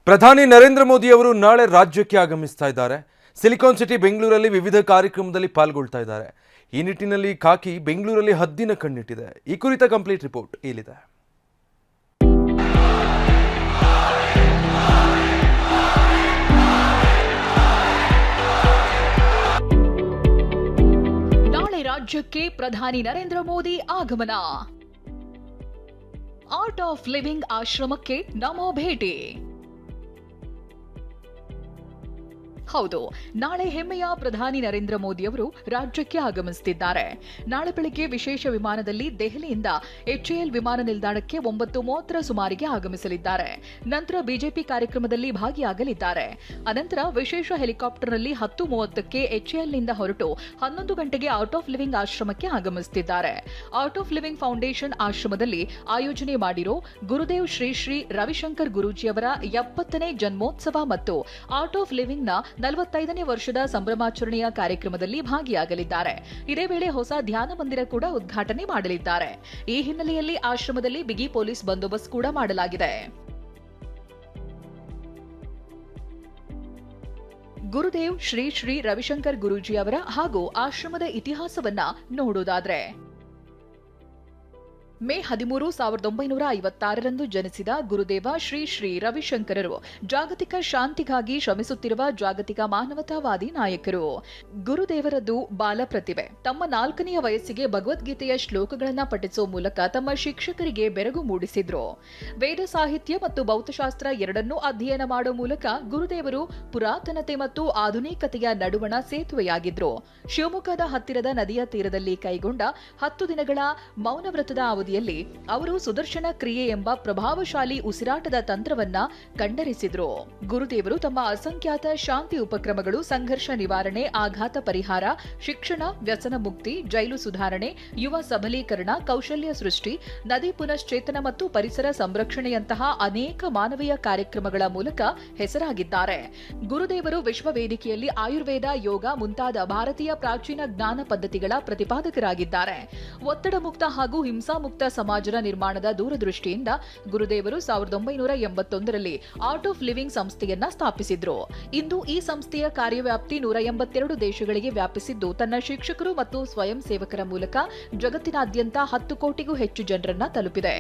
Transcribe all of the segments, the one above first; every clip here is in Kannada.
ಪ್ರಧಾನಿ ನರೇಂದ್ರ ಮೋದಿ ಅವರು ನಾಳೆ ರಾಜ್ಯಕ್ಕೆ ಆಗಮಿಸ್ತಾ ಇದ್ದಾರೆ. ಸಿಲಿಕಾನ್ ಸಿಟಿ ಬೆಂಗಳೂರಲ್ಲಿ ವಿವಿಧ ಕಾರ್ಯಕ್ರಮದಲ್ಲಿ ಪಾಲ್ಗೊಳ್ತಾ ಇದ್ದಾರೆ. ಈ ನಿಟ್ಟಿನಲ್ಲಿ ಖಾಕಿ ಬೆಂಗಳೂರಲ್ಲಿ ಹದ್ದಿನ ಕಣ್ಣಿಟ್ಟಿದೆ. ಈ ಕುರಿತ ಕಂಪ್ಲೀಟ್ ರಿಪೋರ್ಟ್ ಇಲ್ಲಿದೆ. ನಾಳೆ ರಾಜ್ಯಕ್ಕೆ ಪ್ರಧಾನಿ ನರೇಂದ್ರ ಮೋದಿ ಆಗಮನ. ಆರ್ಟ್ ಆಫ್ ಲಿವಿಂಗ್ ಆಶ್ರಮಕ್ಕೆ ನಮೋ ಭೇಟಿ. ಹೌದು, ನಾಳೆ ಹೆಮ್ಮೆಯ ಪ್ರಧಾನಿ ನರೇಂದ್ರ ಮೋದಿ ಅವರು ರಾಜ್ಯಕ್ಕೆ ಆಗಮಿಸುತ್ತಿದ್ದಾರೆ. ನಾಳೆ ಬೆಳಗ್ಗೆ ವಿಶೇಷ ವಿಮಾನದಲ್ಲಿ ದೆಹಲಿಯಿಂದ HAL ವಿಮಾನ ನಿಲ್ದಾಣಕ್ಕೆ 9:30 ಸುಮಾರಿಗೆ ಆಗಮಿಸಲಿದ್ದಾರೆ. ನಂತರ ಬಿಜೆಪಿ ಕಾರ್ಯಕ್ರಮದಲ್ಲಿ ಭಾಗಿಯಾಗಲಿದ್ದಾರೆ. ಅನಂತರ ವಿಶೇಷ ಹೆಲಿಕಾಪ್ಟರ್ನಲ್ಲಿ 10:30ಕ್ಕೆ HALನಿಂದ ಹೊರಟು 11 ಗಂಟೆಗೆ ಆರ್ಟ್ ಆಫ್ ಲಿವಿಂಗ್ ಆಶ್ರಮಕ್ಕೆ ಆಗಮಿಸುತ್ತಿದ್ದಾರೆ. ಆರ್ಟ್ ಆಫ್ ಲಿವಿಂಗ್ ಫೌಂಡೇಶನ್ ಆಶ್ರಮದಲ್ಲಿ ಆಯೋಜನೆ ಮಾಡಿರೋ ಗುರುದೇವ್ ಶ್ರೀ ಶ್ರೀ ರವಿಶಂಕರ್ ಗುರೂಜಿಯವರ 70ನೇ ಜನ್ಮೋತ್ಸವ ಮತ್ತು ಆರ್ಟ್ ಆಫ್ ಲಿವಿಂಗ್ನ 45ನೇ ವರ್ಷದ ಸಂಭ್ರಮಾಚರಣೆಯ ಕಾರ್ಯಕ್ರಮದಲ್ಲಿ ಭಾಗಿಯಾಗಲಿದ್ದಾರೆ. ಇದೇ ವೇಳೆ ಹೊಸ ಧ್ಯಾನ ಮಂದಿರ ಕೂಡ ಉದ್ಘಾಟನೆ ಮಾಡಲಿದ್ದಾರೆ. ಈ ಹಿನ್ನೆಲೆಯಲ್ಲಿ ಆಶ್ರಮದಲ್ಲಿ ಬಿಗಿ ಪೊಲೀಸ್ ಬಂದೋಬಸ್ತ್ ಕೂಡ ಮಾಡಲಾಗಿದೆ. ಗುರುದೇವ್ ಶ್ರೀ ಶ್ರೀ ರವಿಶಂಕರ್ ಗುರೂಜಿ ಅವರ ಹಾಗೂ ಆಶ್ರಮದ ಇತಿಹಾಸವನ್ನ ನೋಡುವುದಾದ್ರೆ, ಮೇ 13, 1956ರಂದು ಜನಿಸಿದ ಗುರುದೇವ ಶ್ರೀ ಶ್ರೀ ರವಿಶಂಕರರು ಜಾಗತಿಕ ಶಾಂತಿಗಾಗಿ ಶ್ರಮಿಸುತ್ತಿರುವ ಜಾಗತಿಕ ಮಾನವತಾವಾದಿ ನಾಯಕರು. ಗುರುದೇವರದ್ದು ಬಾಲ ಪ್ರತಿಭೆ. ತಮ್ಮ 4ನೆಯ ವಯಸ್ಸಿಗೆ ಭಗವದ್ಗೀತೆಯ ಶ್ಲೋಕಗಳನ್ನು ಪಠಿಸುವ ಮೂಲಕ ತಮ್ಮ ಶಿಕ್ಷಕರಿಗೆ ಬೆರಗು ಮೂಡಿಸಿದ್ರು. ವೇದ ಸಾಹಿತ್ಯ ಮತ್ತು ಭೌತಶಾಸ್ತ್ರ ಎರಡನ್ನೂ ಅಧ್ಯಯನ ಮಾಡುವ ಮೂಲಕ ಗುರುದೇವರು ಪುರಾತನತೆ ಮತ್ತು ಆಧುನಿಕತೆಯ ನಡುವಣ ಸೇತುವೆಯಾಗಿದ್ರು. ಶಿವಮೊಗ್ಗದ ಹತ್ತಿರದ ನದಿಯ ತೀರದಲ್ಲಿ ಕೈಗೊಂಡ 10 ದಿನಗಳ ಮೌನವ್ರತದ ಅವರು ಸುದರ್ಶನ ಕ್ರಿಯೆ ಎಂಬ ಪ್ರಭಾವಶಾಲಿ ಉಸಿರಾಟದ ತಂತ್ರವನ್ನ ಕಂಡರಿಸಿದ್ರು. ಗುರುದೇವರು ತಮ್ಮ ಅಸಂಖ್ಯಾತ ಶಾಂತಿ ಉಪಕ್ರಮಗಳು, ಸಂಘರ್ಷ ನಿವಾರಣೆ, ಆಘಾತ ಪರಿಹಾರ, ಶಿಕ್ಷಣ, ವ್ಯಸನ ಮುಕ್ತಿ, ಜೈಲು ಸುಧಾರಣೆ, ಯುವ ಸಬಲೀಕರಣ, ಕೌಶಲ್ಯ ಸೃಷ್ಟಿ, ನದಿ ಪುನಶ್ಚೇತನ ಮತ್ತು ಪರಿಸರ ಸಂರಕ್ಷಣೆಯಂತಹ ಅನೇಕ ಮಾನವೀಯ ಕಾರ್ಯಕ್ರಮಗಳ ಮೂಲಕ ಹೆಸರಾಗಿದ್ದಾರೆ. ಗುರುದೇವರು ವಿಶ್ವ ವೇದಿಕೆಯಲ್ಲಿ ಆಯುರ್ವೇದ, ಯೋಗ ಮುಂತಾದ ಭಾರತೀಯ ಪ್ರಾಚೀನ ಜ್ಞಾನ ಪದ್ಧತಿಗಳ ಪ್ರತಿಪಾದಕರಾಗಿದ್ದಾರೆ. ಒತ್ತಡ ಮುಕ್ತ ಹಾಗೂ ಹಿಂಸಾಮುಕ್ತ ಸಮಾಜದ ನಿರ್ಮಾಣದ ದೂರದೃಷ್ಟಿಯಿಂದ ಗುರುದೇವರು 1981ರಲ್ಲಿ ಆರ್ಟ್ ಆಫ್ ಲಿವಿಂಗ್ ಸಂಸ್ಥೆಯನ್ನ ಸ್ಥಾಪಿಸಿದ್ರು. ಇಂದು ಈ ಸಂಸ್ಥೆಯ ಕಾರ್ಯವ್ಯಾಪ್ತಿ 182 ದೇಶಗಳಿಗೆ ವ್ಯಾಪಿಸಿದ್ದು, ತನ್ನ ಶಿಕ್ಷಕರು ಮತ್ತು ಸ್ವಯಂ ಸೇವಕರ ಮೂಲಕ ಜಗತ್ತಿನಾದ್ಯಂತ 10 ಕೋಟಿಗೂ ಹೆಚ್ಚು ಜನರನ್ನ ತಲುಪಿದೆ.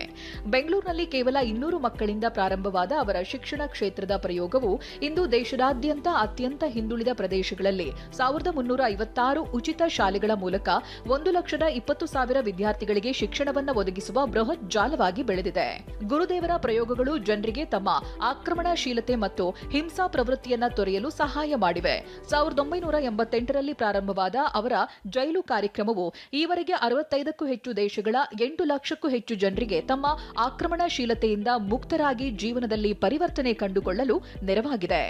ಬೆಂಗಳೂರಿನಲ್ಲಿ ಕೇವಲ 200 ಮಕ್ಕಳಿಂದ ಪ್ರಾರಂಭವಾದ ಅವರ ಶಿಕ್ಷಣ ಕ್ಷೇತ್ರದ ಪ್ರಯೋಗವು ಇಂದು ದೇಶದಾದ್ಯಂತ ಅತ್ಯಂತ ಹಿಂದುಳಿದ ಪ್ರದೇಶಗಳಲ್ಲಿ 1356 ಉಚಿತ ಶಾಲೆಗಳ ಮೂಲಕ 1,20,000 ವಿದ್ಯಾರ್ಥಿಗಳಿಗೆ ಶಿಕ್ಷಣವನ್ನು ಒದಗಿಸುವ ಬೃಹತ್ ಜಾಲವಾಗಿ ಬೆಳೆದಿದೆ. ಗುರುದೇವರ ಪ್ರಯೋಗಗಳು ಜನರಿಗೆ ತಮ್ಮ ಆಕ್ರಮಣಶೀಲತೆ ಮತ್ತು ಹಿಂಸಾ ಪ್ರವೃತ್ತಿಯನ್ನ ತೊರೆಯಲು ಸಹಾಯ ಮಾಡಿವೆ. 1988ರಲ್ಲಿ ಪ್ರಾರಂಭವಾದ ಅವರ ಜೈಲು ಕಾರ್ಯಕ್ರಮವು ಈವರೆಗೆ 65ಕ್ಕೂ ಹೆಚ್ಚು ದೇಶಗಳ 8 ಲಕ್ಷಕ್ಕೂ ಹೆಚ್ಚು ಜನರಿಗೆ ತಮ್ಮ ಆಕ್ರಮಣಶೀಲತೆಯಿಂದ ಮುಕ್ತರಾಗಿ ಜೀವನದಲ್ಲಿ ಪರಿವರ್ತನೆ ಕಂಡುಕೊಳ್ಳಲು ನೆರವಾಗಿದೆ.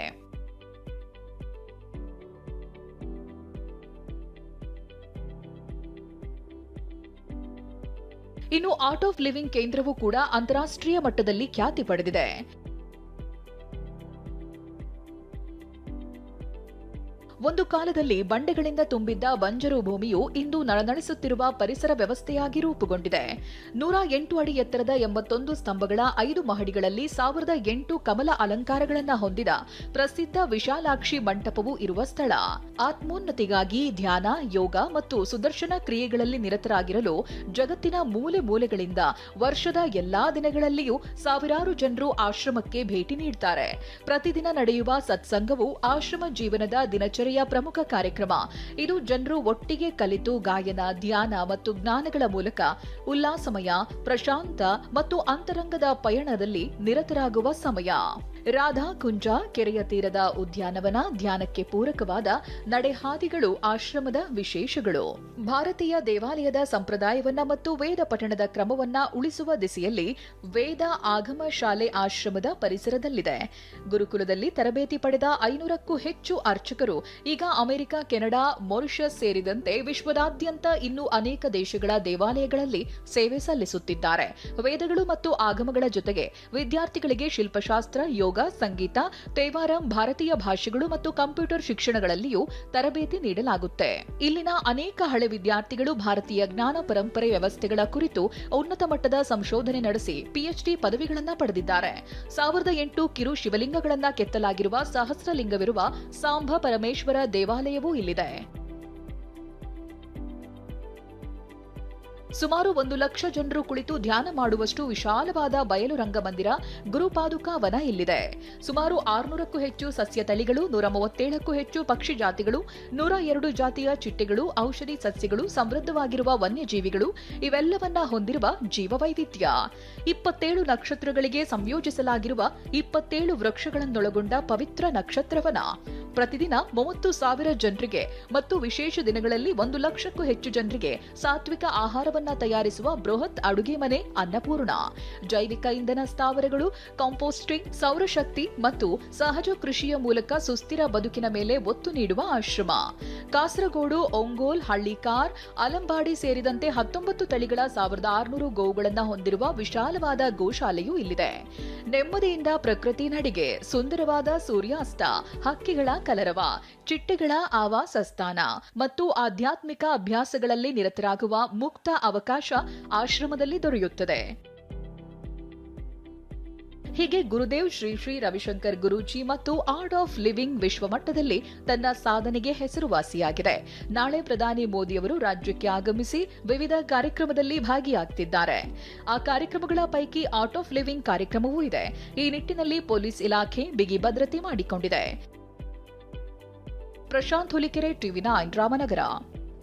ಇನ್ನು ಆರ್ಟ್ ಆಫ್ ಲಿವಿಂಗ್ ಕೇಂದ್ರವೂ ಕೂಡ ಅಂತಾರಾಷ್ಟ್ರೀಯ ಮಟ್ಟದಲ್ಲಿ ಖ್ಯಾತಿ ಪಡೆದಿದೆ. ಒಂದು ಕಾಲದಲ್ಲಿ ಬಂಡೆಗಳಿಂದ ತುಂಬಿದ್ದ ಬಂಜರು ಭೂಮಿಯು ಇಂದು ನಳನಳಿಸುತ್ತಿರುವ ಪರಿಸರ ವ್ಯವಸ್ಥೆಯಾಗಿ ರೂಪುಗೊಂಡಿದೆ. 108 ಅಡಿ ಎತ್ತರದ 81 ಸ್ತಂಭಗಳ 5 ಮಹಡಿಗಳಲ್ಲಿ 1008 ಕಮಲ ಅಲಂಕಾರಗಳನ್ನು ಹೊಂದಿದ ಪ್ರಸಿದ್ಧ ವಿಶಾಲಾಕ್ಷಿ ಮಂಟಪವು ಇರುವ ಸ್ಥಳ. ಆತ್ಮೋನ್ನತಿಗಾಗಿ ಧ್ಯಾನ, ಯೋಗ ಮತ್ತು ಸುದರ್ಶನ ಕ್ರಿಯೆಗಳಲ್ಲಿ ನಿರತರಾಗಿರಲು ಜಗತ್ತಿನ ಮೂಲೆ ಮೂಲೆಗಳಿಂದ ವರ್ಷದ ಎಲ್ಲಾ ದಿನಗಳಲ್ಲಿಯೂ ಸಾವಿರಾರು ಜನರು ಆಶ್ರಮಕ್ಕೆ ಭೇಟಿ ನೀಡುತ್ತಾರೆ. ಪ್ರತಿದಿನ ನಡೆಯುವ ಸತ್ಸಂಗವು ಆಶ್ರಮ ಜೀವನದ ದಿನಚರಿ ಪ್ರಮುಖ ಕಾರ್ಯಕ್ರಮ. ಇದು ಜನರು ಒಟ್ಟಿಗೆ ಕಲಿತು ಗಾಯನ, ಧ್ಯಾನ ಮತ್ತು ಜ್ಞಾನಗಳ ಮೂಲಕ ಉಲ್ಲಾಸಮಯ, ಪ್ರಶಾಂತ ಮತ್ತು ಅಂತರಂಗದ ಪಯಣದಲ್ಲಿ ನಿರತರಾಗುವ ಸಮಯ. ರಾಧಾ ಕುಂಜ, ಕೆರೆಯ ತೀರದ ಉದ್ಯಾನವನ, ಧ್ಯಾನಕ್ಕೆ ಪೂರಕವಾದ ನಡೆಹಾದಿಗಳು ಆಶ್ರಮದ ವಿಶೇಷಗಳು. ಭಾರತೀಯ ದೇವಾಲಯದ ಸಂಪ್ರದಾಯವನ್ನ ಮತ್ತು ವೇದ ಪಠಣದ ಕ್ರಮವನ್ನ ಉಳಿಸುವ ದಿಸೆಯಲ್ಲಿ ವೇದ ಆಗಮ ಶಾಲೆ ಆಶ್ರಮದ ಪರಿಸರದಲ್ಲಿದೆ. ಗುರುಕುಲದಲ್ಲಿ ತರಬೇತಿ ಪಡೆದ 500ಕ್ಕೂ ಹೆಚ್ಚು ಅರ್ಚಕರು ಈಗ ಅಮೆರಿಕ, ಕೆನಡಾ, ಮಾರಿಷಸ್ ಸೇರಿದಂತೆ ವಿಶ್ವದಾದ್ಯಂತ ಇನ್ನೂ ಅನೇಕ ದೇಶಗಳ ದೇವಾಲಯಗಳಲ್ಲಿ ಸೇವೆ ಸಲ್ಲಿಸುತ್ತಿದ್ದಾರೆ. ವೇದಗಳು ಮತ್ತು ಆಗಮಗಳ ಜೊತೆಗೆ ವಿದ್ಯಾರ್ಥಿಗಳಿಗೆ ಶಿಲ್ಪಶಾಸ್ತ್ರ, ಯೋಗ ಯೋಗ, ಸಂಗೀತ, ತೇವಾರಂ, ಭಾರತೀಯ ಭಾಷೆಗಳು ಮತ್ತು ಕಂಪ್ಯೂಟರ್ ಶಿಕ್ಷಣಗಳಲ್ಲಿಯೂ ತರಬೇತಿ ನೀಡಲಾಗುತ್ತೆ. ಇಲ್ಲಿನ ಅನೇಕ ಹಳೆ ವಿದ್ಯಾರ್ಥಿಗಳು ಭಾರತೀಯ ಜ್ಞಾನ ಪರಂಪರೆ ವ್ಯವಸ್ಥೆಗಳ ಕುರಿತು ಉನ್ನತ ಮಟ್ಟದ ಸಂಶೋಧನೆ ನಡೆಸಿ ಪಿಎಚ್ಡಿ ಪದವಿಗಳನ್ನು ಪಡೆದಿದ್ದಾರೆ. 1008 ಕಿರು ಶಿವಲಿಂಗಗಳನ್ನ ಕೆತ್ತಲಾಗಿರುವ ಸಹಸ್ರಲಿಂಗವಿರುವ ಸಾಂಬ ಪರಮೇಶ್ವರ ದೇವಾಲಯವೂ ಇಲ್ಲಿದೆ. ಸುಮಾರು 1 ಲಕ್ಷ ಜನರು ಕುಳಿತು ಧ್ಯಾನ ಮಾಡುವಷ್ಟು ವಿಶಾಲವಾದ ಬಯಲು ರಂಗಮಂದಿರ ಗುರುಪಾದುಕಾ ವನ ಇಲ್ಲಿದೆ. ಸುಮಾರು 600ಕ್ಕೂ ಹೆಚ್ಚು ಸಸ್ಯ ತಳಿಗಳು, 137ಕ್ಕೂ ಹೆಚ್ಚು ಪಕ್ಷಿ ಜಾತಿಗಳು, 102 ಜಾತಿಯ ಚಿಟ್ಟೆಗಳು, ಔಷಧಿ ಸಸ್ಯಗಳು, ಸಮೃದ್ಧವಾಗಿರುವ ವನ್ಯಜೀವಿಗಳು ಇವೆಲ್ಲವನ್ನ ಹೊಂದಿರುವ ಜೀವವೈವಿಧ್ಯ. 27 ನಕ್ಷತ್ರಗಳಿಗೆ ಸಂಯೋಜಿಸಲಾಗಿರುವ 27 ವೃಕ್ಷಗಳನ್ನೊಳಗೊಂಡ ಪವಿತ್ರ ನಕ್ಷತ್ರವನ. ಪ್ರತಿದಿನ 30,000 ಜನರಿಗೆ ಮತ್ತು ವಿಶೇಷ ದಿನಗಳಲ್ಲಿ 1 ಲಕ್ಷಕ್ಕೂ ಹೆಚ್ಚು ಜನರಿಗೆ ಸಾತ್ವಿಕ ಆಹಾರವನ್ನ ತಯಾರಿಸುವ ಬೃಹತ್ ಅಡುಗೆ ಮನೆ ಅನ್ನಪೂರ್ಣ. ಜೈವಿಕ ಇಂಧನ ಸ್ಥಾವರಗಳು, ಕಾಂಪೋಸ್ಟಿಂಗ್, ಸೌರಶಕ್ತಿ ಮತ್ತು ಸಹಜ ಕೃಷಿಯ ಮೂಲಕ ಸುಸ್ಥಿರ ಬದುಕಿನ ಮೇಲೆ ಒತ್ತು ನೀಡುವ ಆಶ್ರಮ. ಕಾಸರಗೋಡು, ಒಂಗೋಲ್, ಹಳ್ಳಿಕಾರ್, ಅಲಂಬಾಡಿ ಸೇರಿದಂತೆ 19 ತಳಿಗಳ 1600 ಗೋವುಗಳನ್ನು ಹೊಂದಿರುವ ವಿಶಾಲವಾದ ಗೋಶಾಲೆಯೂ ಇಲ್ಲಿದೆ. ನೆಮ್ಮದಿಯಿಂದ ಪ್ರಕೃತಿ ನಡಿಗೆ, ಸುಂದರವಾದ ಸೂರ್ಯಾಸ್ತ, ಹಕ್ಕಿಗಳ ಕಲರವ, ಚಿಟ್ಟೆಗಳ ಆವಾಸ ಸ್ಥಾನ ಮತ್ತು ಆಧ್ಯಾತ್ಮಿಕ ಅಭ್ಯಾಸಗಳಲ್ಲಿ ನಿರತರಾಗುವ ಮುಕ್ತ ಅವಕಾಶ ಆಶ್ರಮದಲ್ಲಿ ದೊರೆಯುತ್ತದೆ. ಹೀಗೆ ಗುರುದೇವ್ ಶ್ರೀ ಶ್ರೀ ರವಿಶಂಕರ್ ಗುರೂಜಿ ಮತ್ತು ಆರ್ಟ್ ಆಫ್ ಲಿವಿಂಗ್ ವಿಶ್ವಮಟ್ಟದಲ್ಲಿ ತನ್ನ ಸಾಧನೆಗೆ ಹೆಸರುವಾಸಿಯಾಗಿದೆ. ನಾಳೆ ಪ್ರಧಾನಿ ಮೋದಿಯವರು ರಾಜ್ಯಕ್ಕೆ ಆಗಮಿಸಿ ವಿವಿಧ ಕಾರ್ಯಕ್ರಮದಲ್ಲಿ ಭಾಗಿಯಾಗ್ತಿದ್ದಾರೆ. ಆ ಕಾರ್ಯಕ್ರಮಗಳ ಪೈಕಿ ಆರ್ಟ್ ಆಫ್ ಲಿವಿಂಗ್ ಕಾರ್ಯಕ್ರಮವೂ ಇದೆ. ಈ ನಿಟ್ಟಿನಲ್ಲಿ ಪೊಲೀಸ್ ಇಲಾಖೆ ಬಿಗಿ ಭದ್ರತೆ ಮಾಡಿಕೊಂಡಿದೆ. ಪ್ರಶಾಂತ್ ಹುಲಿಕೆರೆ, ಟಿವಿ9 ರಾಮನಗರ.